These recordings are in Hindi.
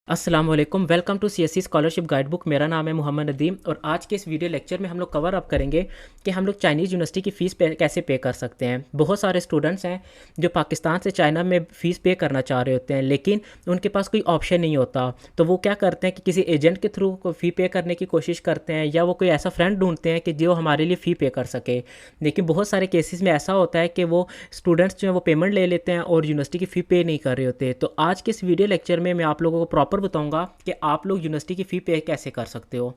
अस्सलाम वालेकुम, welcome to CSC scholarship guide book. मेरा नाम है मोहम्मद नदीम और आज के इस वीडियो लेक्चर में हम लोग कवर अप करेंगे कि हम लोग चाइनीज़ यूनिवर्सिटी की फ़ीस कैसे पे कर सकते हैं। बहुत सारे स्टूडेंट्स हैं जो पाकिस्तान से चाइना में फ़ीस पे करना चाह रहे होते हैं, लेकिन उनके पास कोई ऑप्शन नहीं होता। तो वो क्या करते हैं कि किसी एजेंट के थ्रू फ़ी पे करने की कोशिश करते हैं, या वो कोई ऐसा फ्रेंड ढूंढते हैं कि जो हमारे लिए फ़ी पे कर सके। लेकिन बहुत सारे केसेस में ऐसा होता है कि वो स्टूडेंट्स जो है वो पेमेंट ले लेते हैं और यूनिवर्सिटी की फ़ी पे नहीं कर रहे होते। तो आज के इस वीडियो लेक्चर में मैं आप लोगों को प्रॉपर बताऊंगा कि आप लोग यूनिवर्सिटी की फ़ी पे कैसे कर सकते हो।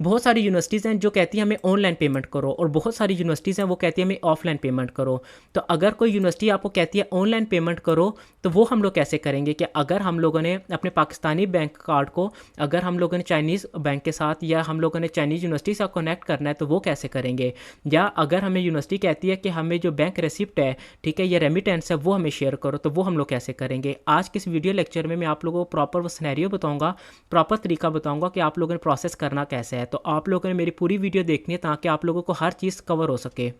बहुत सारी यूनिवर्सिटीज़ हैं जो कहती हैं हमें ऑनलाइन पेमेंट करो, और बहुत सारी यूनिवर्सिटीज़ हैं वो कहती हैं हमें ऑफलाइन पेमेंट करो। तो अगर कोई यूनिवर्सिटी आपको कहती है ऑनलाइन पेमेंट करो, तो वो हम लोग कैसे करेंगे कि अगर हम लोगों ने अपने पाकिस्तानी बैंक कार्ड को, अगर हम लोगों ने चाइनीज़ बैंक के साथ या हम लोगों ने चाइनीज़ यूनिवर्सिटी से कनेक्ट करना है तो वो कैसे करेंगे। या अगर हमें यूनिवर्सिटी कहती है कि हमें जो बैंक रेसिप्ट है, ठीक है, या रेमिटेंस है, वो हमें शेयर करो, तो वो हम लोग कैसे करेंगे। आज के इस वीडियो लेक्चर में मैं आप लोगों को प्रॉपर वो सिनेरियो बताऊँगा, प्रॉपर तरीका बताऊँगा कि आप लोगों ने प्रोसेस करना कैसे है। तो आप लोगों ने मेरी पूरी वीडियो देखनी है ताकि आप लोगों को हर चीज़ कवर हो सके।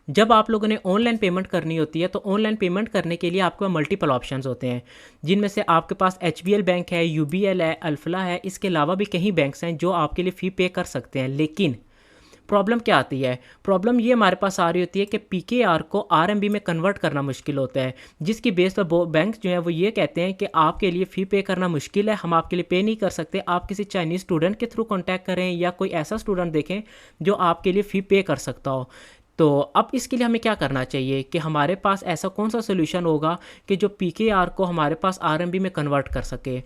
जब आप लोगों ने ऑनलाइन पेमेंट करनी होती है तो ऑनलाइन पेमेंट करने के लिए आपके पास मल्टीपल ऑप्शंस होते हैं, जिनमें से आपके पास HBL बैंक है, UBL है, अल्फला है। इसके अलावा भी कई बैंक्स हैं जो आपके लिए फ़ी पे कर सकते हैं। लेकिन प्रॉब्लम क्या आती है, प्रॉब्लम ये हमारे पास आ रही होती है कि PKR को RMB में कन्वर्ट करना मुश्किल होता है, जिसकी बेस पर बैंक जो है वो ये कहते हैं कि आपके लिए फ़ी पे करना मुश्किल है, हम आपके लिए पे नहीं कर सकते। आप किसी चाइनीज़ स्टूडेंट के थ्रू कॉन्टैक्ट करें या कोई ऐसा स्टूडेंट देखें जो आपके लिए फ़ी पे कर सकता हो। तो अब इसके लिए हमें क्या करना चाहिए कि हमारे पास ऐसा कौन सा सोल्यूशन होगा कि जो PKR को हमारे पास RMB में कन्वर्ट कर सके।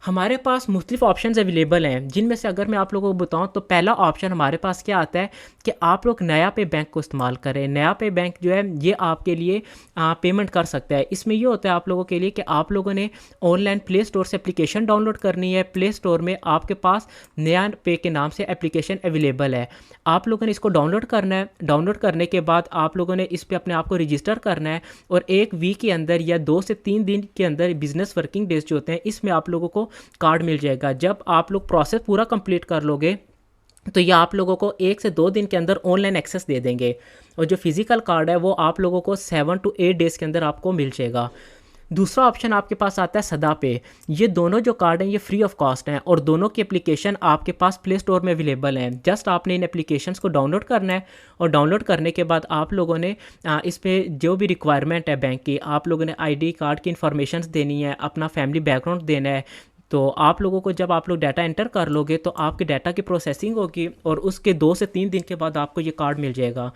हमारे पास मुख्तलिफ ऑप्शंस अवेलेबल हैं, जिनमें से अगर मैं आप लोगों को बताऊं तो पहला ऑप्शन हमारे पास क्या आता है कि आप लोग नया पे बैंक को इस्तेमाल करें। नया पे बैंक जो है ये आपके लिए पेमेंट कर सकता है। इसमें ये होता है आप लोगों के लिए कि आप लोगों ने ऑनलाइन प्ले स्टोर से एप्लीकेशन डाउनलोड करनी है। प्ले स्टोर में आपके पास नया पे के नाम से एप्लीकेशन अवेलेबल है, आप लोगों ने इसको डाउनलोड करना है। डाउनलोड करने के बाद आप लोगों ने इस पर अपने आप को रजिस्टर करना है, और 1 वीक के अंदर या 2 से 3 दिन के अंदर बिजनेस वर्किंग डेज जो होते हैं इसमें आप लोगों को कार्ड मिल जाएगा। जब आप लोग प्रोसेस पूरा कंप्लीट कर लोगे तो ये आप लोगों को 1 से 2 दिन के अंदर ऑनलाइन एक्सेस दे देंगे, और जो फिजिकल कार्ड है वो आप लोगों को 7 to 8 डेज़ के अंदर आपको मिल जाएगा। दूसरा ऑप्शन आपके पास आता है सदा पे। ये दोनों जो कार्ड हैं ये फ्री ऑफ कॉस्ट हैं, और दोनों की एप्लीकेशन आपके पास प्ले स्टोर में अवेलेबल हैं। जस्ट आपने इन एप्लीकेशंस को डाउनलोड करना है, और डाउनलोड करने के बाद आप लोगों ने इस पर जो भी रिक्वायरमेंट है बैंक की, आप लोगों ने ID कार्ड की इन्फॉर्मेशन देनी है, अपना फैमिली बैकग्राउंड देना है। तो आप लोगों को जब आप लोग डाटा एंटर कर लोगे तो आपके डाटा की प्रोसेसिंग होगी, और उसके 2 से 3 दिन के बाद आपको ये कार्ड मिल जाएगा,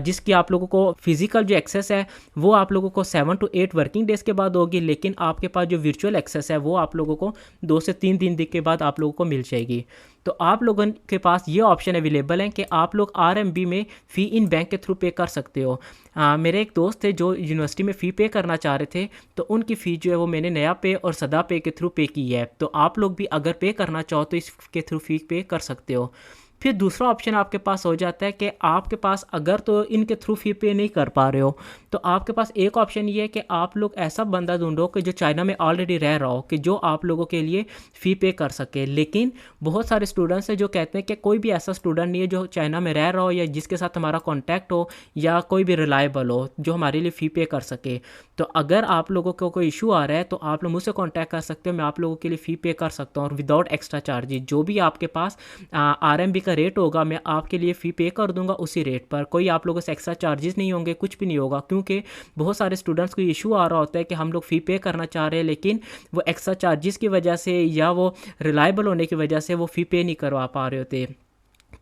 जिसकी आप लोगों को फिजिकल जो एक्सेस है वो आप लोगों को 7 to 8 वर्किंग डेज़ के बाद होगी। लेकिन आपके पास जो वर्चुअल एक्सेस है वो आप लोगों को 2 से 3 दिन के बाद आप लोगों को मिल जाएगी। तो आप लोगों के पास ये ऑप्शन अवेलेबल है कि आप लोग RMB में फ़ी इन बैंक के थ्रू पे कर सकते हो। मेरे एक दोस्त थे जो यूनिवर्सिटी में फ़ी पे करना चाह रहे थे, तो उनकी फ़ी जो है वो मैंने नया पे और सदा पे के थ्रू पे की है। तो आप लोग भी अगर पे करना चाहो तो इसके थ्रू फ़ी पे कर सकते हो। फिर दूसरा ऑप्शन आपके पास हो जाता है कि आपके पास अगर तो इनके थ्रू फ़ी पे नहीं कर पा रहे हो, तो आपके पास एक ऑप्शन ये है कि आप लोग ऐसा बंदा ढूंढो कि जो चाइना में ऑलरेडी रह रहा हो, कि जो आप लोगों के लिए फ़ी पे कर सके। लेकिन बहुत सारे स्टूडेंट्स हैं जो कहते हैं कि कोई भी ऐसा स्टूडेंट नहीं है जो चाइना में रह रहा हो या जिसके साथ हमारा कॉन्टैक्ट हो या कोई भी रिलायबल हो जो हमारे लिए फ़ी पे कर सके। तो अगर आप लोगों को कोई इशू आ रहा है तो आप लोग मुझसे कॉन्टैक्ट कर सकते हो, मैं आप लोगों के लिए फ़ी पे कर सकता हूँ, और विदाउट एक्स्ट्रा चार्जेस। जो भी आपके पास RMB का रेट होगा मैं आपके लिए फ़ी पे कर दूंगा उसी रेट पर। कोई आप लोगों से एक्स्ट्रा चार्जेस नहीं होंगे, कुछ भी नहीं होगा, क्योंकि बहुत सारे स्टूडेंट्स को इशू आ रहा होता है कि हम लोग फ़ी पे करना चाह रहे हैं लेकिन वो एक्स्ट्रा चार्जेस की वजह से या वो रिलायबल होने की वजह से वो फ़ी पे नहीं करवा पा रहे होते।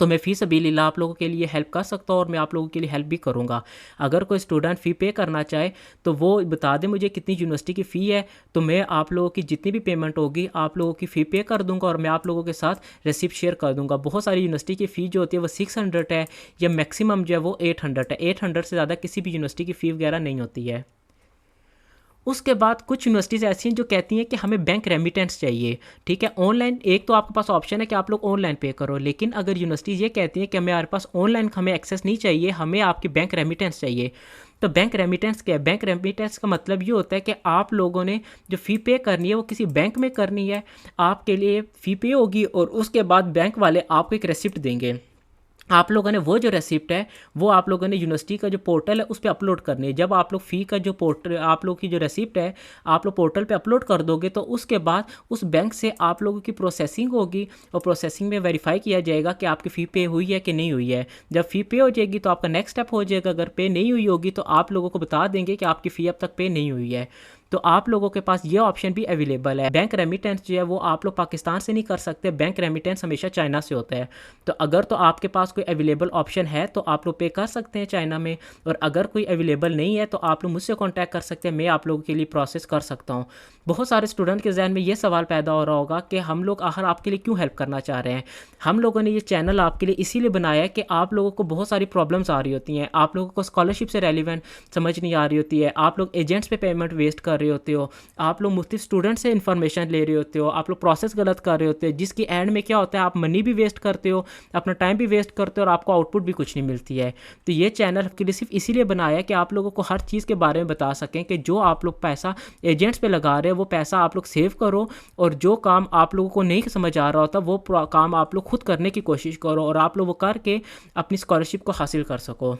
तो मैं फ़ी सबीलिल्लाह आप लोगों के लिए हेल्प कर सकता हूँ, और मैं आप लोगों के लिए हेल्प भी करूँगा। अगर कोई स्टूडेंट फ़ी पे करना चाहे तो वो बता दें मुझे कितनी यूनिवर्सिटी की फ़ी है, तो मैं आप लोगों की जितनी भी पेमेंट होगी आप लोगों की फ़ी पे कर दूँगा, और मैं आप लोगों के साथ रेसिप्ट शेयर कर दूँगा। बहुत सारी यूनिवर्सिटी की फ़ी जो होती है वो 600 है, या मैक्सिमम जो है वो 800 है। 800 से ज़्यादा किसी भी यूनिवर्सिटी की फ़ी वगैरह नहीं होती है। उसके बाद कुछ यूनिवर्सिटीज़ ऐसी हैं जो कहती हैं कि हमें बैंक रेमिटेंस चाहिए, ठीक है। ऑनलाइन एक तो आपके पास ऑप्शन है कि आप लोग ऑनलाइन पे करो, लेकिन अगर यूनिवर्सिटी ये कहती है कि हमारे पास ऑनलाइन हमें एक्सेस नहीं चाहिए, हमें आपकी बैंक रेमिटेंस चाहिए। तो बैंक रेमिटेंस क्या है? बैंक रेमिटेंस का मतलब ये होता है कि आप लोगों ने जो फ़ी पे करनी है वो किसी बैंक में करनी है, आपके लिए फ़ी पे होगी और उसके बाद बैंक वाले आपको एक रेसिप्ट देंगे। आप लोगों ने वो जो रेसिप्ट है वो आप लोगों ने यूनिवर्सिटी का जो पोर्टल है उस पर अपलोड करनी है। जब आप लोग फ़ी का जो पोर्टल, आप लोग की जो रेसिप्ट है आप लोग पोर्टल पे अपलोड कर दोगे तो उसके बाद उस बैंक से आप लोगों की प्रोसेसिंग होगी और प्रोसेसिंग में वेरीफाई किया जाएगा कि आपकी फ़ी पे हुई है कि नहीं हुई है। जब फ़ी पे हो जाएगी तो आपका नेक्स्ट स्टेप हो जाएगा, अगर पे नहीं हुई होगी तो आप लोगों को बता देंगे कि आपकी फ़ी अब तक पे नहीं हुई है। तो आप लोगों के पास ये ऑप्शन भी अवेलेबल है। बैंक रेमिटेंस जो है वो आप लोग पाकिस्तान से नहीं कर सकते, बैंक रेमिटेंस हमेशा चाइना से होता है। तो अगर तो आपके पास कोई अवेलेबल ऑप्शन है तो आप लोग पे कर सकते हैं चाइना में, और अगर कोई अवेलेबल नहीं है तो आप लोग मुझसे कॉन्टैक्ट कर सकते हैं, मैं आप लोगों के लिए प्रोसेस कर सकता हूँ। बहुत सारे स्टूडेंट के जहन में ये सवाल पैदा हो रहा होगा कि हम लोग आखिर आपके लिए क्यों हेल्प करना चाह रहे हैं। हम लोगों ने ये चैनल आपके लिए इसीलिए बनाया है कि आप लोगों को बहुत सारी प्रॉब्लम्स आ रही होती हैं, आप लोगों को स्कॉलरशिप से रेलिवेंट समझ नहीं आ रही होती है, आप लोग एजेंट्स पे पेमेंट वेस्ट कर रहे होते हो, आप लोग मुख्तलिफ स्टूडेंट से इन्फॉर्मेशन ले रहे होते हो, आप लोग प्रोसेस गलत कर रहे होते हो, जिसकी एंड में क्या होता है आप मनी भी वेस्ट करते हो, अपना टाइम भी वेस्ट करते हो और आपको आउटपुट भी कुछ नहीं मिलती है। तो ये चैनल आपके लिए सिर्फ इसीलिए बनाया है कि आप लोगों को हर चीज़ के बारे में बता सकें कि जो आप लोग पैसा एजेंट्स पे लगा रहे हो वो पैसा आप लोग सेव करो, और जो काम आप लोगों को नहीं समझ आ रहा होता वो काम आप लोग खुद करने की कोशिश करो और आप लोग वो करके अपनी स्कॉलरशिप को हासिल कर सको।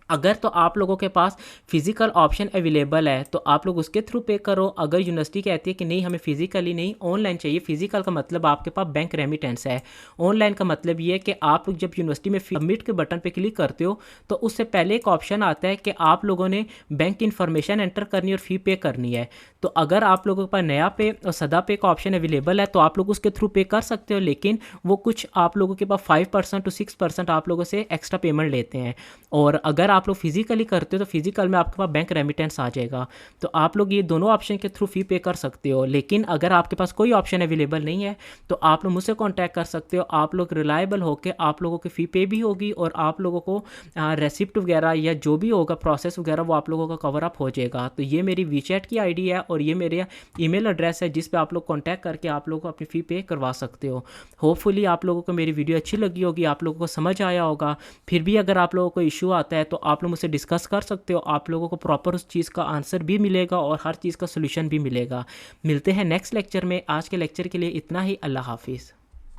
अगर तो आप लोगों के पास फ़िज़िकल ऑप्शन अवेलेबल है तो आप लोग उसके थ्रू पे करो। अगर यूनिवर्सिटी कहती है कि नहीं हमें फ़िज़िकली नहीं ऑनलाइन चाहिए, फ़िज़िकल का मतलब आपके पास बैंक रेमिटेंस है, ऑनलाइन का मतलब ये है कि आप लोग जब यूनिवर्सिटी में सबमिट के बटन पे क्लिक करते हो तो उससे पहले एक ऑप्शन आता है कि आप लोगों ने बैंक की इन्फॉर्मेशन एंटर करनी और फ़ी पे करनी है। तो अगर आप लोगों के पास नया पे और सदा पे का ऑप्शन अवेलेबल है तो आप लोग उसके थ्रू पे कर सकते हो, लेकिन वो कुछ आप लोगों के पास 5% to 6% आप लोगों से एक्स्ट्रा पेमेंट लेते हैं। और अगर आप लोग फिजिकली करते हो तो फिजिकल में आपके पास बैंक रेमिटेंस आ जाएगा। तो आप लोग ये दोनों ऑप्शन के थ्रू फ़ी पे कर सकते हो, लेकिन अगर आपके पास कोई ऑप्शन अवेलेबल नहीं है तो आप लोग मुझसे कॉन्टैक्ट कर सकते हो। आप लोग रिलायबल होकर आप लोगों की फ़ी पे भी होगी और आप लोगों को रेसिप्ट वगैरह या जो भी होगा प्रोसेस वगैरह वो आप लोगों का कवर अप हो जाएगा। तो ये मेरी वीचैट की आईडी है और ये मेरा ईमेल एड्रेस है जिस पे आप लोग कॉन्टैक्ट करके आप लोगों को अपनी फ़ी पे करवा सकते हो। होपफुली आप लोगों को मेरी वीडियो अच्छी लगी होगी, आप लोगों को समझ आया होगा। फिर भी अगर आप लोगों को इशू आता है तो आप लोग मुझसे डिस्कस कर सकते हो, आप लोगों को प्रॉपर उस चीज़ का आंसर भी मिलेगा और हर चीज़ का सोल्यूशन भी मिलेगा। मिलते हैं नेक्स्ट लेक्चर में। आज के लेक्चर के लिए इतना ही। अल्लाह हाफिज़।